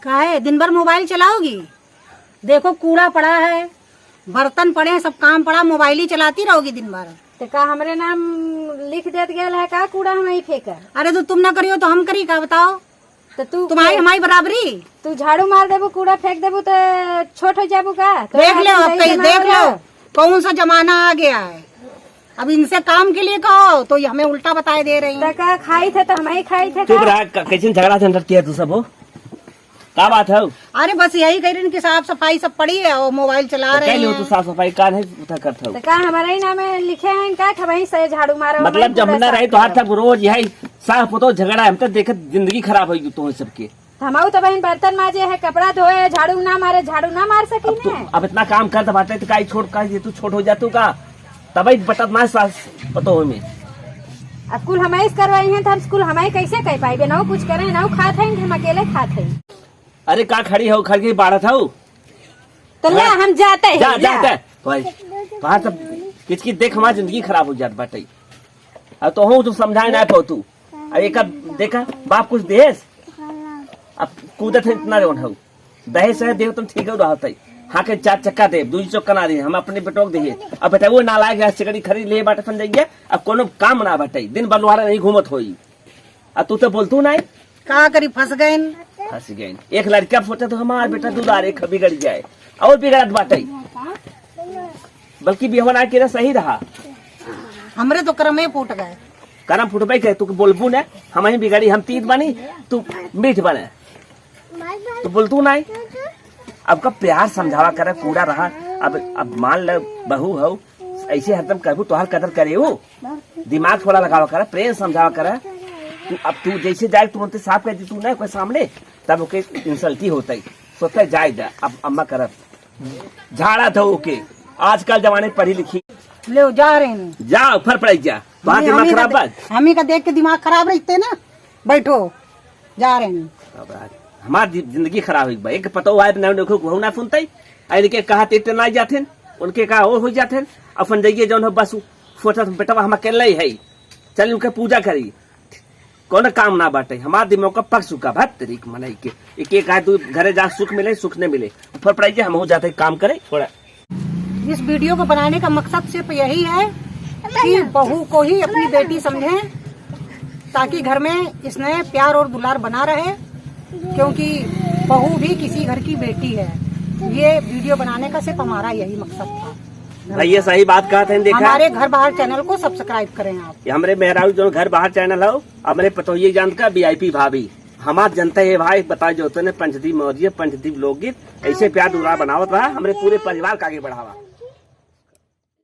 काहे दिन भर मोबाइल चलाओगी? देखो कूड़ा पड़ा है, बर्तन पड़े हैं, सब काम पड़ा, मोबाइल ही चलाती रहोगी दिन भर। तो का हमरे नाम लिख देत गया है का कूड़ा हम फेंक? अरे तो तुम ना करियो तो हम करी का बताओ? तो तू तुम्हारी हमारी बराबरी? तू झाड़ू मार देबू कूड़ा फेंक देबू तो छोट हो जाबू का? तो देख लो अब कहीं देख लो कौन सा जमाना आ गया है। अब इनसे काम के लिए कहो तो ये हमें उल्टा बताए दे रही है। का खाई थे तो हम ही खाई थे। चुप रहा, कैसे झगड़ा झंझट किया तू सब हो? क्या बात है? अरे बस यही कह रही कि साफ सफाई सब पड़ी है और मोबाइल चला रहे हैं। तू साफ सफाई का नहीं उठा करता तो का हमारा ही नाम लिखे हैं का वही से झाड़ू मारो? मतलब जब न रही तो हर तक रोज यही साफ होतो झगड़ा हम तो देखे जिंदगी खराब होगी तो सबके। हमाऊ तो बहन बर्तन माजे है, कपड़ा धोए, झाड़ू ना मारे, झाड़ू ना मार सकी ने। अब इतना काम कर बाटे तो काई छोड़ का तू छोट हो जातू का तभी बटत ना सास पतो हो में। अब कुल हमारे करवाई है तो हम स्कूल हमारे कैसे कह पाएंगे? ना कुछ करे ना खात है, हम अकेले खात है। अरे का खड़ी हो खड़ के बाढ़ था तो ले हम जाते हैं। जाते भाई बाहर सब किचकिच देख हमारी जिंदगी खराब हो जात बाटे। अब तो हूँ तुम समझाए ना पाओ तू। अब एक देखा बाप कुछ देश अब कूदत है इतना रोन हो दहेज है देव तुम ठीक हो हाँ के 4 चक्का दे 2 चक्का ना दे हम अपने बेटोक दे। अब बेटा वो ना लाए सिगड़ी खरीद ले बाटे फन जाइए। अब कोनो काम ना बाटे दिन भर लोहारा नहीं घूमत होई। अब तू तो बोलतू ना का करी फंस गए। एक लड़का सोचा तो हमारा बेटा दुधारे बिगड़ जाए और बिगड़त बाटे बल्कि बिहवन के सही रहा। हमरे तो करमे फूट गए। करम फुटबाई के तू बोलबू न हम ही बिगड़ी हम तीत बनी तू मीठ बने तो बोलतू ना। अब का प्यार समझावा करे कूड़ा रहा। अब मान ल बहू हो ऐसे हरदम कहबू तो हर कदर करे वो दिमाग थोड़ा लगावा करे प्रेम समझावा करे। तू अब तू जैसे जाए तुरंत साफ कर दी तू ना कोई सामने तब ओके इंसल्टी होता ही सोचता जाए जा। अब अम्मा करत झाड़ा था ओके आजकल जमाने पढ़ी लिखी ले जा रहे हैं जाओ फर पड़ जा बात दिमाग खराब हम ही का देख के दिमाग खराब रहते ना। बैठो जा रहे हैं हमारी जिंदगी खराब हुई भाई पता हुआ ना सुनते के कहा तेते ना जाते उनके कहा हो जाते अपन जाइए जो बस सोचा बेटा हम अकेले ही है चल उनके पूजा करी कौन काम ना बाटे हमारा दिमाग का पक चुका भात तरीक मनाई के एक तू घरे जा सुख मिले सुख न मिले फर पड़ाई हम हो जाते काम करे थोड़ा। इस वीडियो को बनाने का मकसद सिर्फ यही है कि बहू को ही अपनी बेटी समझें ताकि घर में स्नेह प्यार और दुलार बना रहे क्योंकि बहू भी किसी घर की बेटी है। ये वीडियो बनाने का सिर्फ हमारा यही मकसद था। भाई ये सही बात कहा था देखा। हमारे घर बाहर चैनल को सब्सक्राइब करें आप। हमारे मेहरारू जो घर बाहर चैनल हो हमारे पतोही जान का VIP भाभी हमार जनता है भाई बता जो पंचदीप मौर्य पंचदीप लोकगीत ऐसे प्यार दुलार बनावत रहा हमारे पूरे परिवार का आगे बढ़ावा।